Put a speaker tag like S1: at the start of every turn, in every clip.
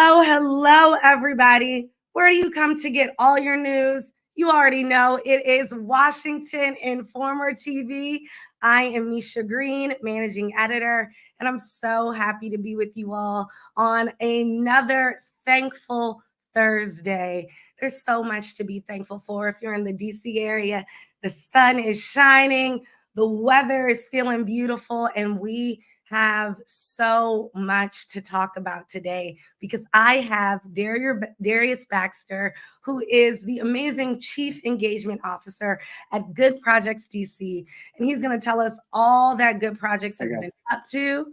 S1: Hello, everybody. Where do you come to get all your news? You already know it is Washington Informer TV. I am Micha Green, managing editor, and I'm so happy to be with you all on another thankful Thursday. There's so much to be thankful for. If you're in the DC area, the sun is shining, the weather is feeling beautiful, and we have so much to talk about today because I have Darius Baxter, who is the amazing Chief Engagement Officer at GoodProjects DC, and he's going to tell us all that GoodProjects has been up to.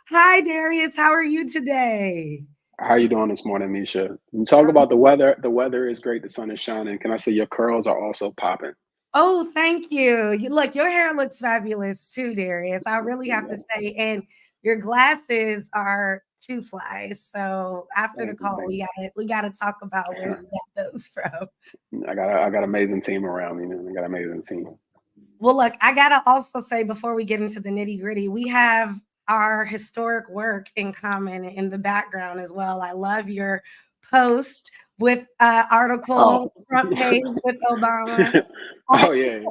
S1: Hi, Darius. How are you today?
S2: How are you doing this morning, Micha? You talk about the weather. The weather is great. The sun is shining. Can I say your curls are also popping?
S1: Oh, thank you. Look, your hair looks fabulous too, Darius. I really have to say, and your glasses are two flies. So after the call, we gotta talk about where you got those from.
S2: I got amazing team around me. I got an amazing team.
S1: Well, look, I gotta also say before we get into the nitty gritty, we have our historic work in common in the background as well. I love your post with article front page with Obama.
S2: Oh yeah.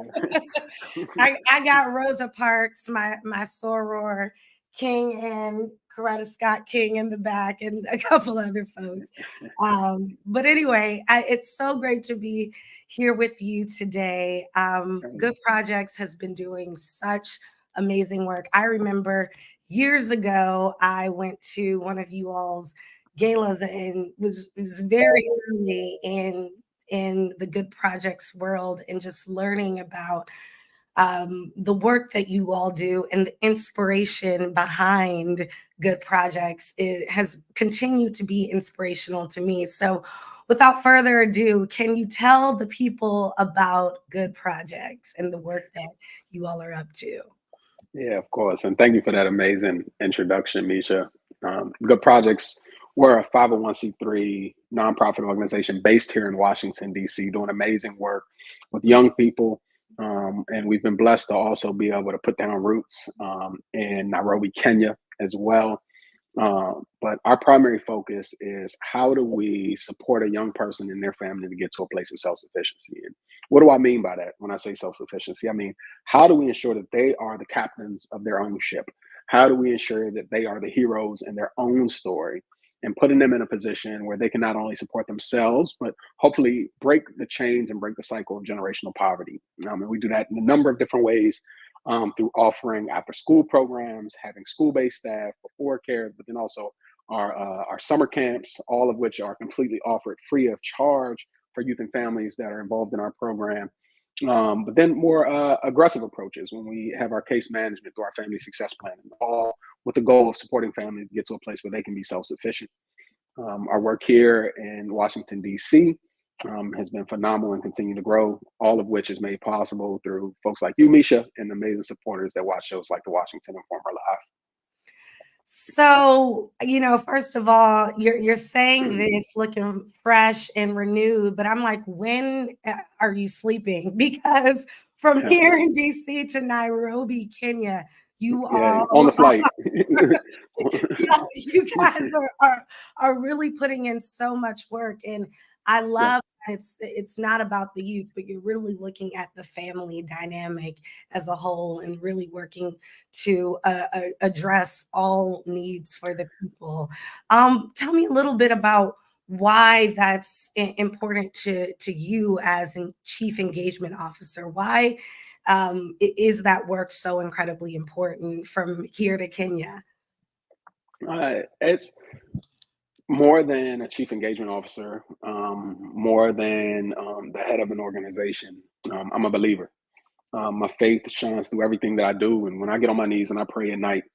S1: I got Rosa Parks, my soror King, and Coretta Scott King in the back, and a couple other folks. But anyway, it's so great to be here with you today. GoodProjects has been doing such amazing work. I remember years ago, I went to one of you all's galas and was very early in the GoodProjects world and just learning about the work that you all do and the inspiration behind GoodProjects. It has continued to be inspirational to me. So without further ado, can you tell the people about GoodProjects and the work that you all are up to?
S2: Yeah, of course. And thank you for that amazing introduction, Micha. GoodProjects, we're a 501c3 nonprofit organization based here in Washington, D.C., doing amazing work with young people. And we've been blessed to also be able to put down roots in Nairobi, Kenya as well. But our primary focus is how do we support a young person and their family to get to a place of self-sufficiency? And what do I mean by that when I say self-sufficiency? I mean, how do we ensure that they are the captains of their own ship? How do we ensure that they are the heroes in their own story and putting them in a position where they can not only support themselves, but hopefully break the chains and break the cycle of generational poverty? And we do that in a number of different ways. Through offering after school programs, having school-based staff, before care, but then also our summer camps, all of which are completely offered free of charge for youth and families that are involved in our program. But then more aggressive approaches when we have our case management through our family success plan, all with the goal of supporting families to get to a place where they can be self-sufficient. Our work here in Washington, D.C., has been phenomenal and continue to grow, all of which is made possible through folks like you, Micha, and amazing supporters that watch shows like the Washington Informer Live.
S1: So, first of all, you're saying this looking fresh and renewed, but I'm like, when are you sleeping? Because from here in DC to Nairobi, Kenya, you all
S2: on the flight.
S1: You guys are really putting in so much work, and I love that it's not about the youth, but you're really looking at the family dynamic as a whole and really working to address all needs for the people. Tell me a little bit about why that's important to you as a chief engagement officer. Why is that work so incredibly important from here to Kenya?
S2: It's more than a chief engagement officer, more than the head of an organization. I'm a believer. My faith shines through everything that I do. And when I get on my knees and I pray at night,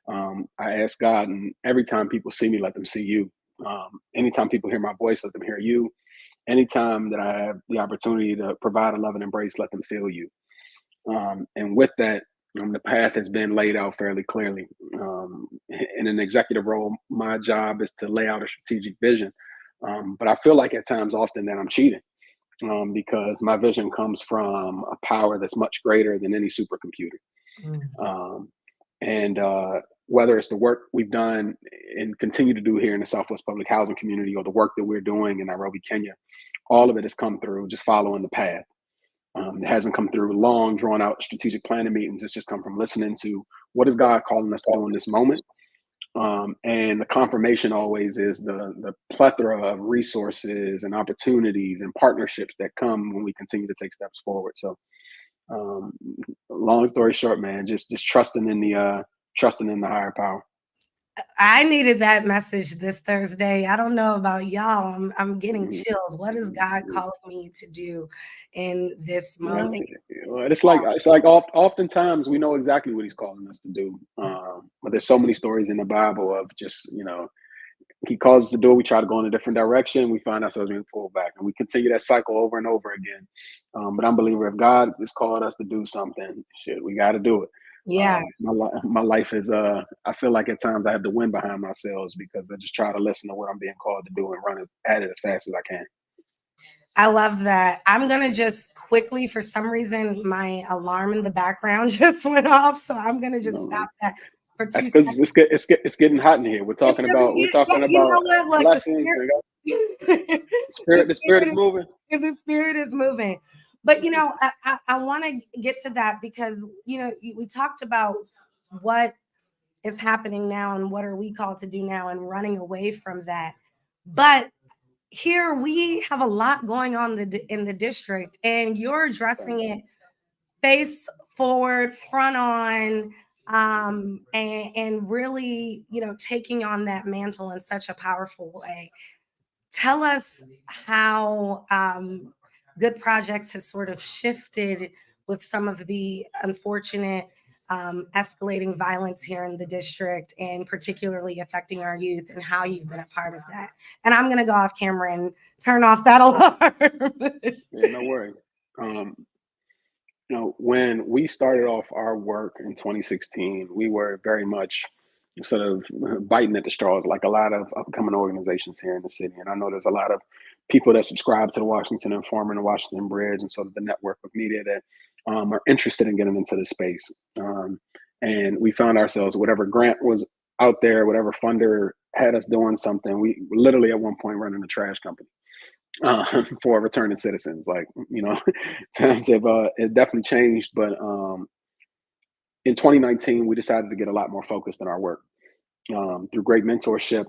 S2: I ask God, and every time people see me, let them see you. Anytime people hear my voice, let them hear you. Anytime that I have the opportunity to provide a love and embrace, let them feel you. And with that, the path has been laid out fairly clearly. In an executive role, my job is to lay out a strategic vision. But I feel like at times often that I'm cheating because my vision comes from a power that's much greater than any supercomputer. And whether it's the work we've done and continue to do here in the Southwest Public Housing community, or the work that we're doing in Nairobi, Kenya, all of it has come through just following the path. It hasn't come through long, drawn out strategic planning meetings. It's just come from listening to what is God calling us to do in this moment. And the confirmation always is the plethora of resources and opportunities and partnerships that come when we continue to take steps forward. So, um, long story short, man, just trusting in the higher power.
S1: I needed that message this Thursday. I don't know about y'all. I'm getting
S2: Mhm.
S1: chills. What is God calling me to do in this
S2: Yeah,
S1: moment?
S2: well, it's like oftentimes we know exactly what He's calling us to do, but there's so many stories in the Bible of just He calls us to do it. We try to go in a different direction. We find ourselves being pulled back, and we continue that cycle over and over again. But I'm a believer, if God has called us to do something, shit, we got to do it.
S1: Yeah,
S2: My life is I feel like at times I have the wind behind my sails because I just try to listen to what I'm being called to do and run at it as fast as I can.
S1: I love that. I'm gonna just quickly, for some reason, my alarm in the background just went off, so I'm gonna just stop
S2: Um,
S1: that for
S2: that's
S1: 2 seconds.
S2: because it's getting hot in here. We're
S1: Yeah,
S2: talking
S1: you
S2: about
S1: know what? Look,
S2: blessings.
S1: the
S2: The spirit is
S1: spirit
S2: moving.
S1: the spirit is moving. But I want to get to that because we talked about what is happening now and what are we called to do now and running away from that. But here we have a lot going on in the district, and you're addressing it face forward, front on, and really, taking on that mantle in such a powerful way. Tell us how Good Projects has sort of shifted with some of the unfortunate escalating violence here in the district and particularly affecting our youth, and how you've been a part of that. And I'm going to go off camera and turn off that alarm.
S2: Yeah, no worry. Um, when we started off our work in 2016, we were very much sort of biting at the straws, like a lot of upcoming organizations here in the city. And I know there's a lot of people that subscribe to the Washington Informer and the Washington Bridge, and sort of the network of media that are interested in getting into the space. And we found ourselves, whatever grant was out there, whatever funder had us doing something, we literally at one point running a trash company for returning citizens. Like, times have it definitely changed. But in 2019, we decided to get a lot more focused in our work through great mentorship.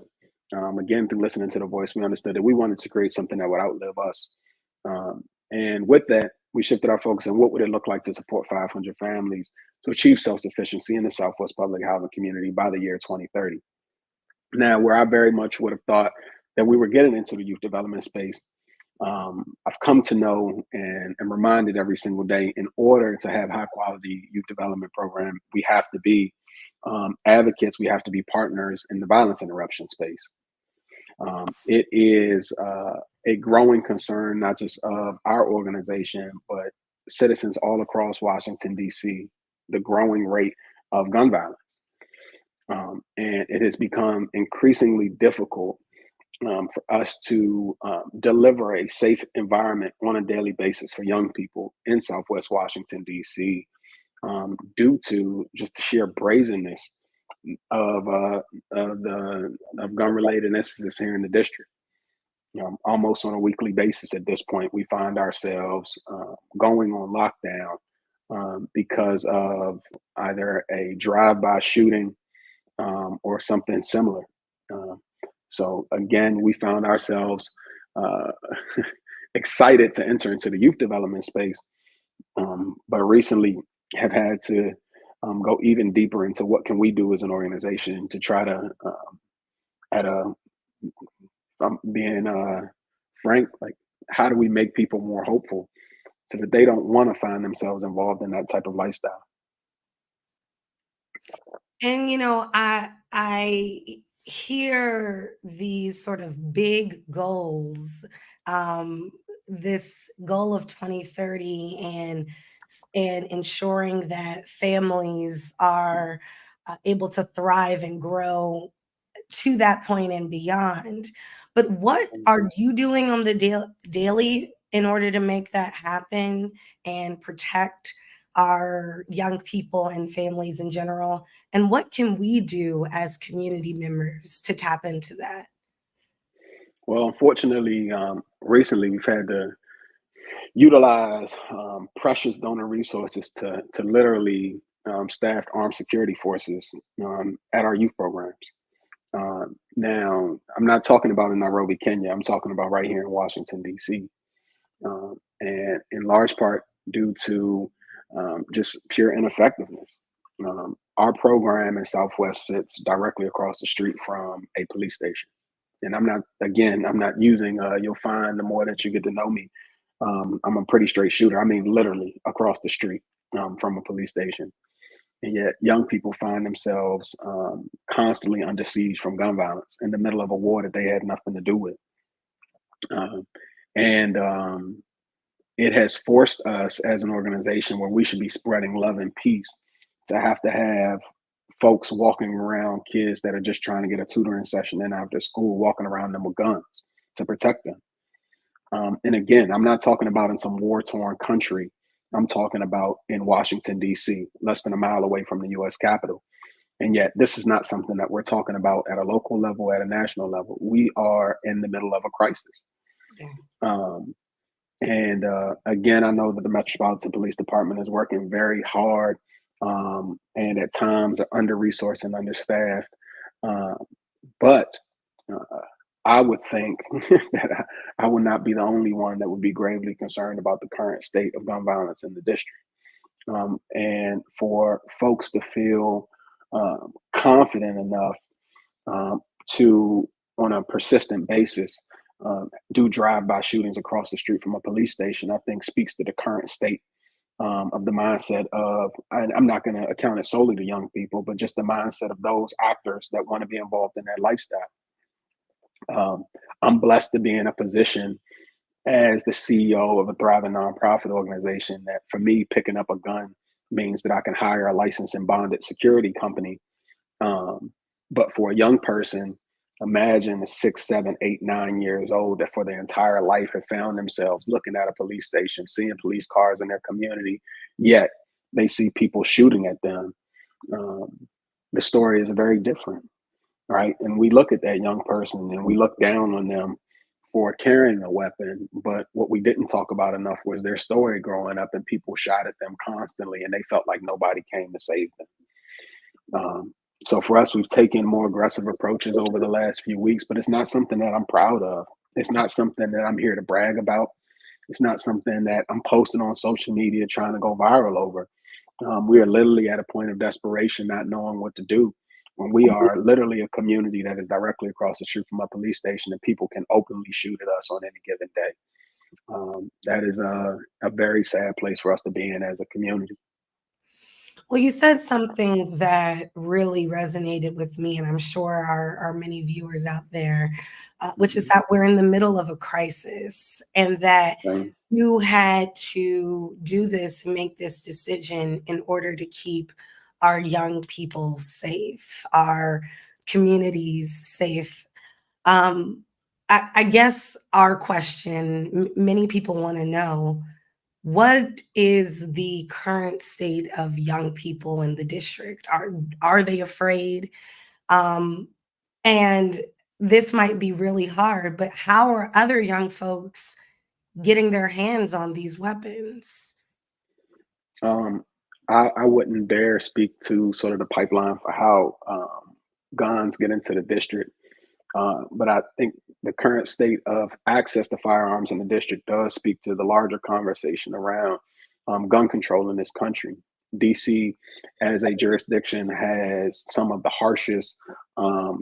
S2: Again, through listening to the voice, we understood that we wanted to create something that would outlive us. And with that, we shifted our focus on what would it look like to support 500 families to achieve self-sufficiency in the Southwest public housing community by the year 2030. Now, where I very much would have thought that we were getting into the youth development space, I've come to know and am reminded every single day, in order to have high quality youth development program, we have to be advocates, we have to be partners in the violence interruption space. It is a growing concern, not just of our organization, but citizens all across Washington, D.C., the growing rate of gun violence. And it has become increasingly difficult for us to deliver a safe environment on a daily basis for young people in Southwest Washington, D.C., due to just the sheer brazenness of of gun-related incidents here in the district. Almost on a weekly basis at this point, we find ourselves going on lockdown because of either a drive-by shooting or something similar. Um, so again, we found ourselves uh, excited to enter into the youth development space, but recently have had to go even deeper into what can we do as an organization to try to, at a, being frank, like how do we make people more hopeful so that they don't want to find themselves involved in that type of lifestyle?
S1: And I hear these sort of big goals, um, this goal of 2030, and ensuring that families are able to thrive and grow to that point and beyond. But what are you doing on the daily in order to make that happen and protect our young people and families in general? And what can we do as community members to tap into that?
S2: Well, unfortunately, recently we've had to utilize precious donor resources to literally staff armed security forces at our youth programs. Now, I'm not talking about in Nairobi, Kenya. I'm talking about right here in Washington, D.C. And in large part due to just pure ineffectiveness. Our program in Southwest sits directly across the street from a police station. And I'm not using, you'll find the more that you get to know me, I'm a pretty straight shooter. I mean, literally across the street from a police station. And yet, young people find themselves constantly under siege from gun violence in the middle of a war that they had nothing to do with. Um, and it has forced us as an organization where we should be spreading love and peace to have folks walking around, kids that are just trying to get a tutoring session in after school, walking around them with guns to protect them. And again, I'm not talking about in some war torn country. I'm talking about in Washington, D.C., less than a mile away from the U.S. Capitol. And yet, this is not something that we're talking about at a local level, at a national level. We are in the middle of a crisis.
S1: Yeah.
S2: Um, and again, I know that the Metropolitan Police Department is working very hard and at times are under resourced and understaffed. Uh, but uh, I would think that I would not be the only one that would be gravely concerned about the current state of gun violence in the district. And for folks to feel confident enough to, on a persistent basis, do drive-by shootings across the street from a police station, I think speaks to the current state of the mindset of, and I'm not going to account it solely to young people, but just the mindset of those actors that want to be involved in that lifestyle. I'm blessed to be in a position as the CEO of a thriving nonprofit organization that for me, picking up a gun means that I can hire a licensed and bonded security company. Um, but for a young person, imagine a 6, 7, 8, 9 years old that for their entire life have found themselves looking at a police station, seeing police cars in their community, yet they see people shooting at them. Um, the story is very different, right? And we look at that young person and we look down on them for carrying a weapon. But what we didn't talk about enough was their story growing up and people shot at them constantly and they felt like nobody came to save them. So for us, we've taken more aggressive approaches over the last few weeks, but it's not something that I'm proud of. It's not something that I'm here to brag about. It's not something that I'm posting on social media trying to go viral over. We are literally at a point of desperation, not knowing what to do. When we are literally a community that is directly across the street from a police station and people can openly shoot at us on any given day. That is a very sad place for us to be in as a community.
S1: Well, you said something that really resonated with me, and I'm sure our many viewers out there, which is that we're in the middle of a crisis and that
S2: Okay.
S1: you had to do this and make this decision in order to keep our young people safe, our communities safe. Um, I guess our question, many people want to know, what is the current state of young people in the district? Are they afraid? Um, and this might be really hard, but how are other young folks getting their hands on these weapons?
S2: Um, I wouldn't dare speak to sort of the pipeline for how guns get into the district. But I think the current state of access to firearms in the district does speak to the larger conversation around gun control in this country. DC, as a jurisdiction, has some of the harshest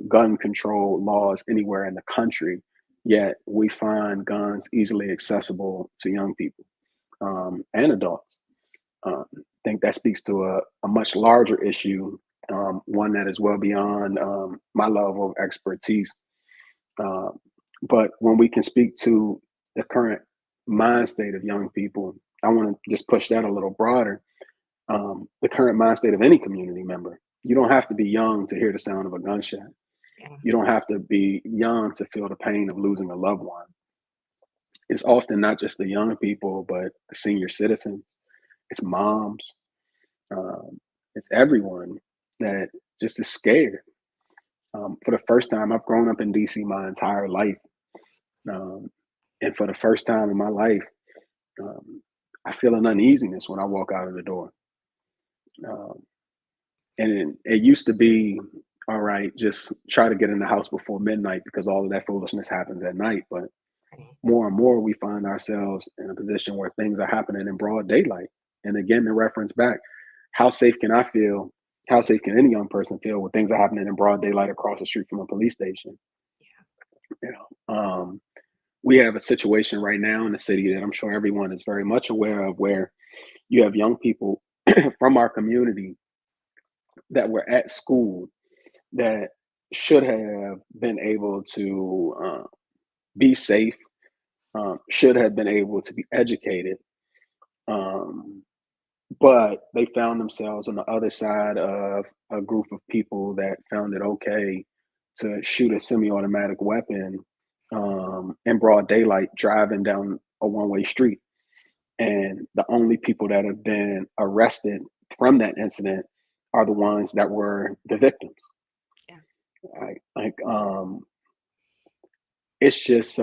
S2: gun control laws anywhere in the country, yet we find guns easily accessible to young people and adults. I think that speaks to a much larger issue, one that is well beyond my level of expertise. Uh, but when we can speak to the current mind state of young people, I want to just push that a little broader. The current mind state of any community member. You don't have to be young to hear the sound of a gunshot.
S1: Yeah.
S2: You don't have to be young to feel the pain of losing a loved one. It's often not just the young people, but the senior citizens. It's moms. Um, it's everyone that just is scared. For the first time, I've grown up in DC my entire life. Um, and for the first time in my life, um, I feel an uneasiness when I walk out of the door. Um, and it used to be, all right, just try to get in the house before midnight because all of that foolishness happens at night. But
S1: Right.
S2: more and more, we find ourselves in a position where things are happening in broad daylight. And again, to reference back, how safe can I feel? How safe can any young person feel when things are happening in broad daylight across the street from a police station? You know, we have a situation right now in the city that I'm sure everyone is very much aware of, where you have young people from our community that were at school that should have been able to be safe, should have been able to be educated, um, but they found themselves on the other side of a group of people that found it okay to shoot a semi-automatic weapon in broad daylight, driving down a one-way street. And the only people that have been arrested from that incident are the ones that were the victims.
S1: Yeah.
S2: Right? It's just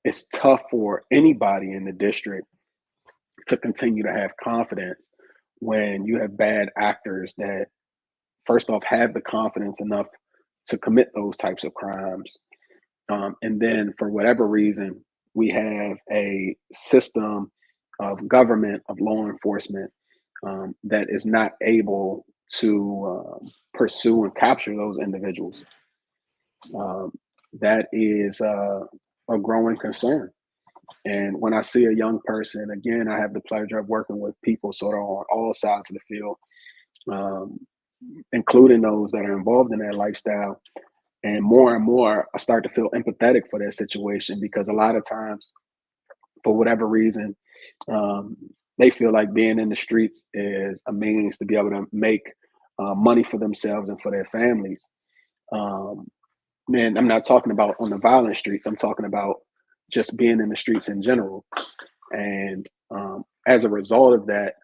S2: it's tough for anybody in the district to continue to have confidence when you have bad actors that first off have the confidence enough to commit those types of crimes, and then for whatever reason we have a system of government, of law enforcement, that is not able to pursue and capture those individuals. um, that is a growing concern. And when I see a young person, again, I have the pleasure of working with people sort of on all sides of the field, um, including those that are involved in that lifestyle. And more, I start to feel empathetic for their situation because a lot of times, for whatever reason, um, they feel like being in the streets is a means to be able to make money for themselves and for their families. Um, Man, I'm not talking about on the violent streets. I'm talking about just being in the streets in general. And as a result of that,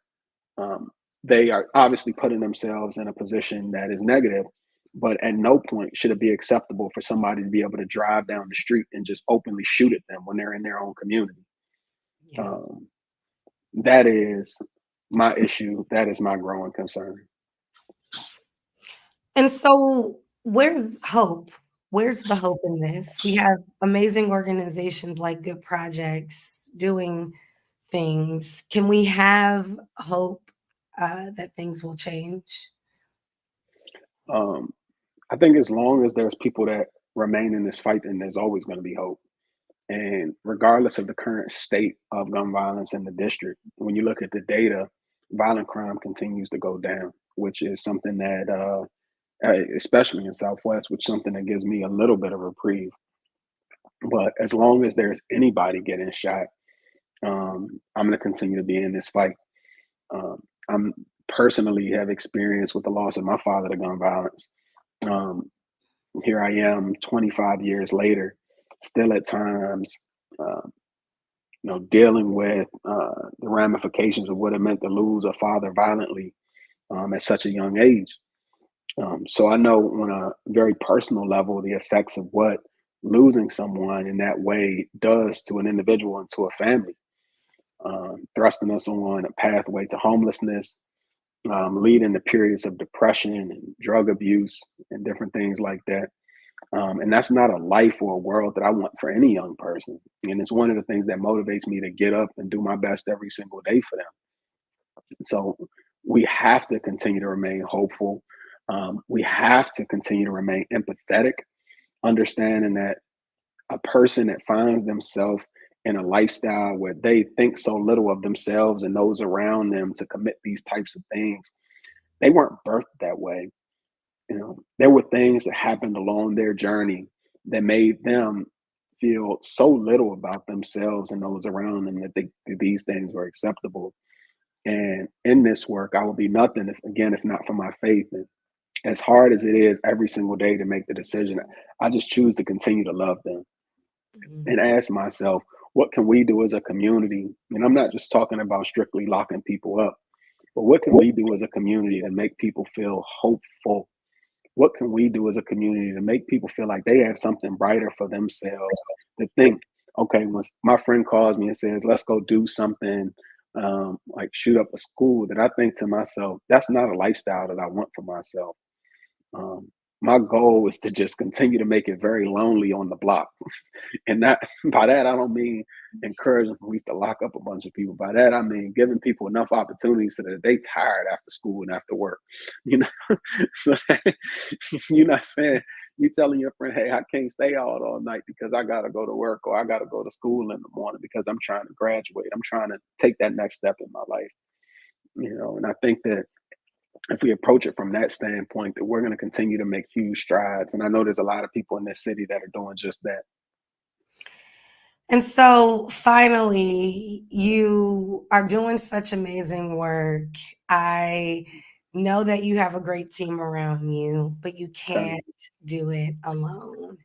S2: um, they are obviously putting themselves in a position that is negative. But at no point should it be acceptable for somebody to be able to drive down the street and just openly shoot at them when they're in their own community.
S1: Yeah.
S2: Um, that is my issue. That is my growing concern.
S1: And so, where's hope? Where's the hope in this? We have amazing organizations like Good Projects doing things. Can we have hope that things will change?
S2: Um, I think as long as there's people that remain in this fight, then there's always going to be hope. And regardless of the current state of gun violence in the district, when you look at the data, violent crime continues to go down, which is something that, especially in Southwest, which is something that gives me a little bit of reprieve. But as long as there's anybody getting shot, I'm going to continue to be in this fight. I'm personally have experience with the loss of my father to gun violence. Um, Here I am, 25 years later, still at times. Uh, Dealing with the ramifications of what it meant to lose a father violently at such a young age. So I know on a very personal level the effects of what losing someone in that way does to an individual and to a family, thrusting us on a pathway to homelessness, leading to periods of depression and drug abuse and different things like that. And that's not a life or a world that I want for any young person. And it's one of the things that motivates me to get up and do my best every single day for them. So we have to continue to remain hopeful. We have to continue to remain empathetic, understanding that a person that finds themselves in a lifestyle where they think so little of themselves and those around them to commit these types of things, they weren't birthed that way. There were things that happened along their journey that made them feel so little about themselves and those around them that that these things were acceptable. And in this work, I would be nothing if, again, if not for my faith. And as hard as it is every single day to make the decision, I just choose to continue to love them
S1: Mhm.
S2: and ask myself, what can we do as a community? And I'm not just talking about strictly locking people up. But what can we do as a community to make people feel hopeful? What can we do as a community to make people feel like they have something brighter for themselves? To think, okay, when my friend calls me and says, let's go do something, like shoot up a school, that I think to myself, that's not a lifestyle that I want for myself. Um, my goal is to just continue to make it very lonely on the block. And that, by that, I don't mean encouraging police to lock up a bunch of people. By that, I mean giving people enough opportunities so that they tired after school and after work. You know, so that, you're not saying, you telling your friend, hey, I can't stay out all night because I gotta go to work, or I gotta go to school in the morning because I'm trying to graduate. I'm trying to take that next step in my life. You know, and I think that if we approach it from that standpoint, that we're going to continue to make huge strides. And I know there's a lot of people in this city that are doing just that.
S1: And so finally, you are doing such amazing work. I know that you have a great team around you, but you
S2: Tell
S1: can't do it alone.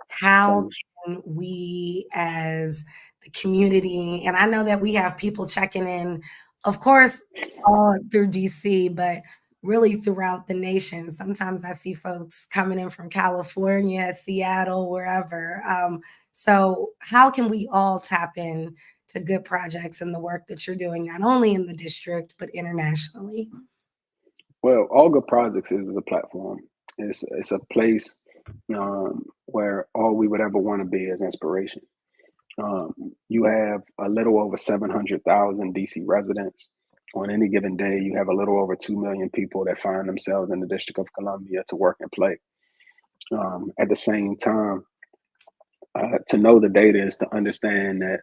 S1: How
S2: me.
S1: can we, as the community, and I know that we have people checking in, of course, all through DC, but really throughout the nation. Sometimes I see folks coming in from California, Seattle, wherever. So, how can we all tap in to good projects and the work that you're doing, not only in the district, but internationally?
S2: Well, All Good Projects is a platform. It's a place, where all we would ever want to be is inspiration. You have a little over 700,000 DC residents. On any given day, you have a little over 2 million people that find themselves in the District of Columbia to work and play. At the same time, to know the data is to understand that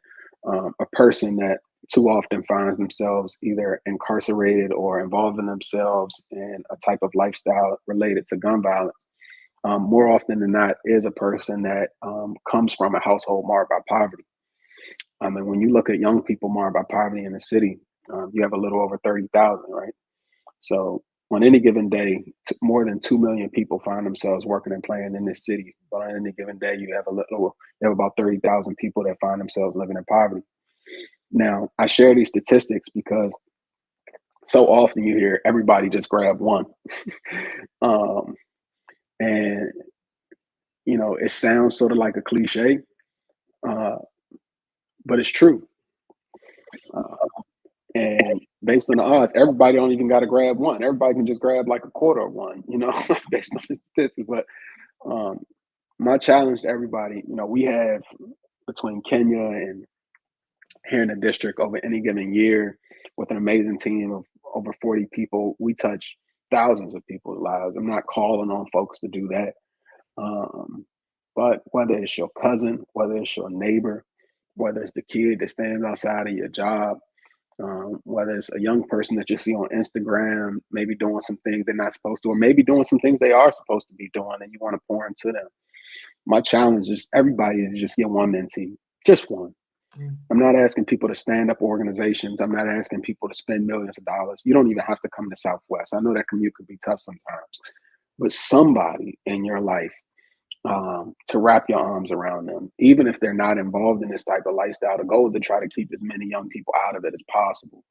S2: a person that too often finds themselves either incarcerated or involving themselves in a type of lifestyle related to gun violence, more often than not, is a person that comes from a household marked by poverty. And when you look at young people marked by poverty in the city, you have a little over 30,000, right? So on any given day, more than 2 million people find themselves working and playing in this city. But on any given day, you have about 30,000 people that find themselves living in poverty. Now, I share these statistics because so often you hear everybody just grab one. um, and, it sounds sort of like a cliche, uh, but it's true. Uh, and based on the odds, everybody don't even got to grab one. Everybody can just grab like a quarter of one, based on the statistics. But um, my challenge to everybody, we have between Kenya and here in the district over any given year with an amazing team of over 40 people, we touch thousands of people's lives. I'm not calling on folks to do that. Um, but whether it's your cousin, whether it's your neighbor, whether it's the kid that stands outside of your job, whether it's a young person that you see on Instagram, maybe doing some things they're not supposed to, or maybe doing some things they are supposed to be doing, and you want to pour into them. My challenge is everybody to just get one mentee, just one.
S1: Mm.
S2: I'm not asking people to stand up organizations. I'm not asking people to spend millions of dollars. You don't even have to come to Southwest. I know that commute could be tough sometimes, but somebody in your life, to wrap your arms around them, even if they're not involved in this type of lifestyle. The goal is to try to keep as many young people out of it as possible.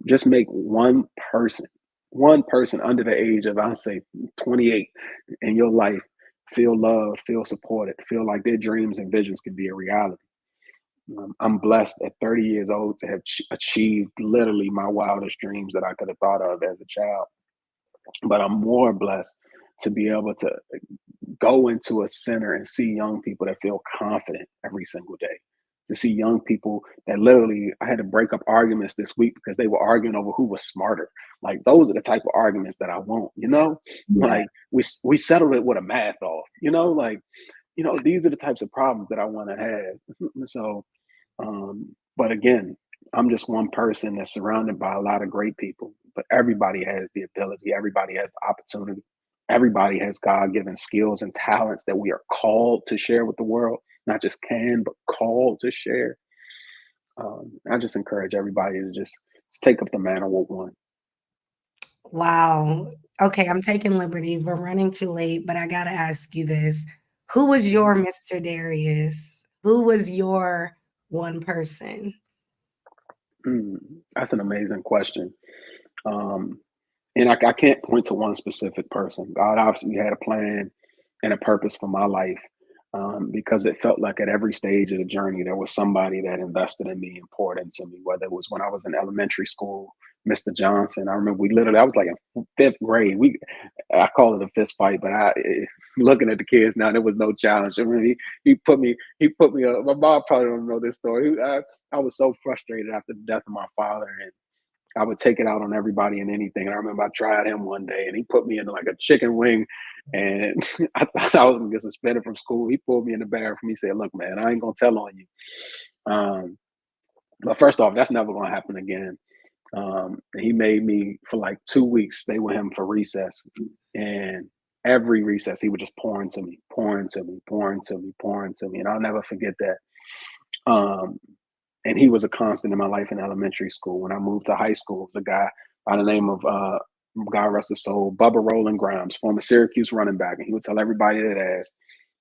S2: Just make one person under the age of, I'll say, 28 in your life feel loved, feel supported, feel like their dreams and visions can be a reality. I'm blessed at 30 years old to have achieved literally my wildest dreams that I could have thought of as a child. But I'm more blessed to be able to go into a center and see young people that feel confident every single day. To see young people that literally, I had to break up arguments this week because they were arguing over who was smarter. Like those are the type of arguments that I want,
S1: Yeah.
S2: like we settled it with a math off, like, these are the types of problems that I want to have. So, but again, I'm just one person that's surrounded by a lot of great people, but everybody has the ability, everybody has the opportunity, everybody has God given skills and talents that we are called to share with the world, not just can, but called to share. I just encourage everybody to just take up the mantle with one.
S1: Wow. Okay, I'm taking liberties. We're running too late, but I got to ask you this. Who was
S2: Mhm.
S1: your Mr. Darius? Who was your one person?
S2: Mm, that's an amazing question. And I can't point to one specific person. God obviously had a plan and a purpose for my life, because it felt like at every stage of the journey, there was somebody that invested in me and poured into me, whether it was when I was in elementary school, Mr. Johnson. I remember I was like in fifth grade. I call it a fist fight, but looking at the kids now, there was no challenge. I mean, he put me, my mom probably don't know this story. I was so frustrated after the death of my father, and I would take it out on everybody and anything. And I remember I tried him one day and he put me in like a chicken wing, and I thought I was gonna get suspended from school. He pulled me in the bathroom. He said, "Look, man, I ain't gonna tell on you. Um, but first off, that's never gonna happen again." And he made me for like 2 weeks stay with him for recess. And every recess he would just pour into me, pour into me, pour into me, pour into me. And I'll never forget that. Um, and he was a constant in my life in elementary school. When I moved to high school, it was a guy by the name of God rest his soul, Bubba Roland Grimes, former Syracuse running back, and he would tell everybody that asked.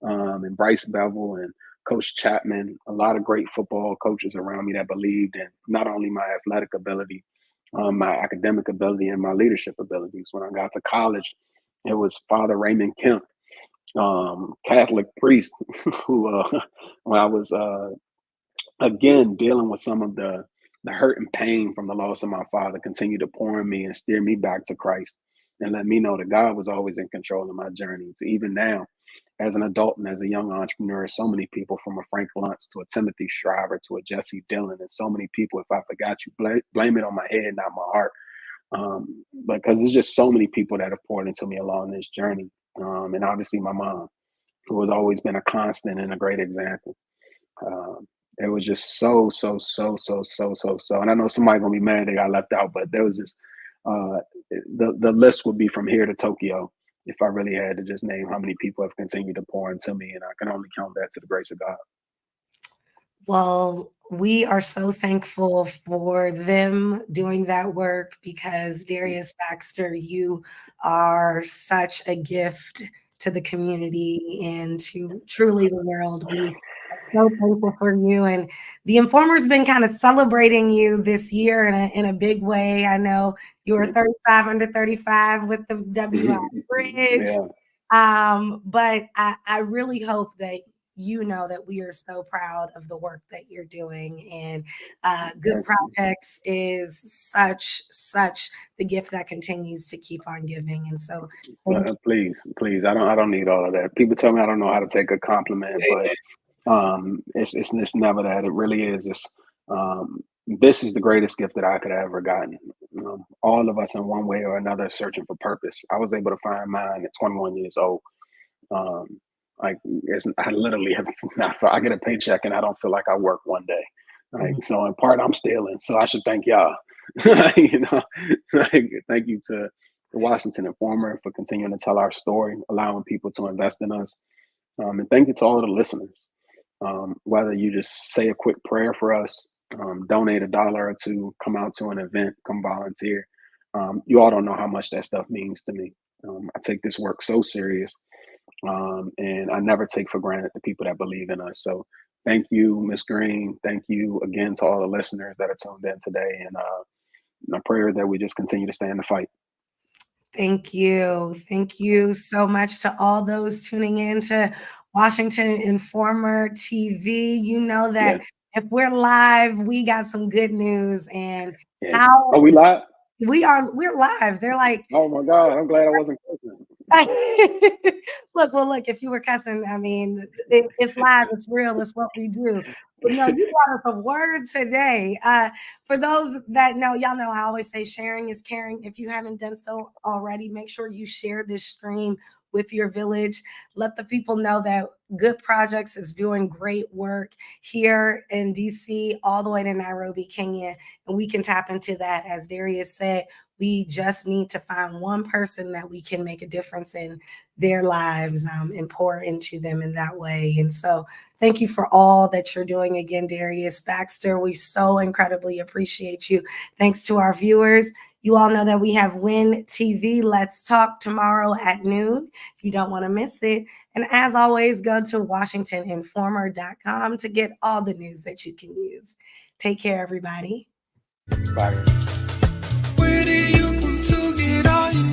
S2: And Bryce Bevel and Coach Chapman, a lot of great football coaches around me that believed in not only my athletic ability, my academic ability, and my leadership abilities. When I got to college, it was Father Raymond Kemp, Catholic priest, who, when I was again dealing with some of the hurt and pain from the loss of my father, continued to pour in me and steer me back to Christ and let me know that God was always in control of my journey. To even now, as an adult and as a young entrepreneur, so many people, from a Frank Luntz to a Timothy Shriver to a Jesse Dillon, and so many people, if I forgot you, blame it on my head, not my heart. Because there's just so many people that have poured into me along this journey. And obviously my mom, who has always been a constant and a great example. Um, it was just so. And I know somebody gonna be mad they got left out, but there was just uh, the list would be from here to Tokyo if I really had to just name how many people have continued to pour into me, and I can only count that to the grace of God.
S1: Well, we are so thankful for them doing that work because Darius Baxter, you are such a gift to the community and to truly the world. We are so thankful for you. And the Informer's been kind of celebrating you this year in a big way. I know you were 35 under 35 with the WI Bridge.
S2: Yeah,
S1: But I really hope that you know that we are so proud of the work that you're doing. And Good
S2: thank you.
S1: Projects is such the gift that continues to keep on giving. And so thank
S2: Please, I don't need all of that. People tell me I don't know how to take a compliment, but it's never that. It really is just this is the greatest gift that I could have ever gotten. All of us in one way or another searching for purpose. I was able to find mine at 21 years old. Um, I literally have not. I get a paycheck and I don't feel like I work one day. Like,
S1: you.
S2: so in part I'm stealing. So I should thank y'all. you know, thank you to the Washington Informer for continuing to tell our story, allowing people to invest in us. And thank you to all of the listeners. Whether you just say a quick prayer for us, donate $1 or two, come out to an event, come volunteer. You all don't know how much that stuff means to me. I take this work so serious, and I never take for granted the people that believe in us. So thank you, Miss Green. Thank you again to all the listeners that are tuned in today. And my prayer is that we just continue to stay in the fight.
S1: Thank you. Thank you so much to all those tuning in to Washington Informer TV. You know that
S2: Yeah,
S1: if we're live, we got some good news and
S2: yeah. Oh,
S1: how
S2: we live.
S1: we're live. They're like,
S2: Oh my God, I'm glad I wasn't cursing.
S1: look, if you were cussing, I mean, it's live, it's real, it's what we do. But no, you brought us a word today. For those that know, y'all know I always say sharing is caring. If you haven't done so already, make sure you share this stream with your village. Let the people know that Good Projects is doing great work here in DC, all the way to Nairobi, Kenya. And we can tap into that. As Darius said, we just need to find one person that we can make a difference in their lives, and pour into them in that way. And so thank you for all that you're doing again, Darius Baxter. We so incredibly appreciate you. Thanks to our viewers. You all know that we have Win TV. Let's talk tomorrow at noon. You don't want to miss it. And as always, go to WashingtonInformer.com to get all the news that you can use. Take care, everybody.
S2: Bye.
S3: you come to get all you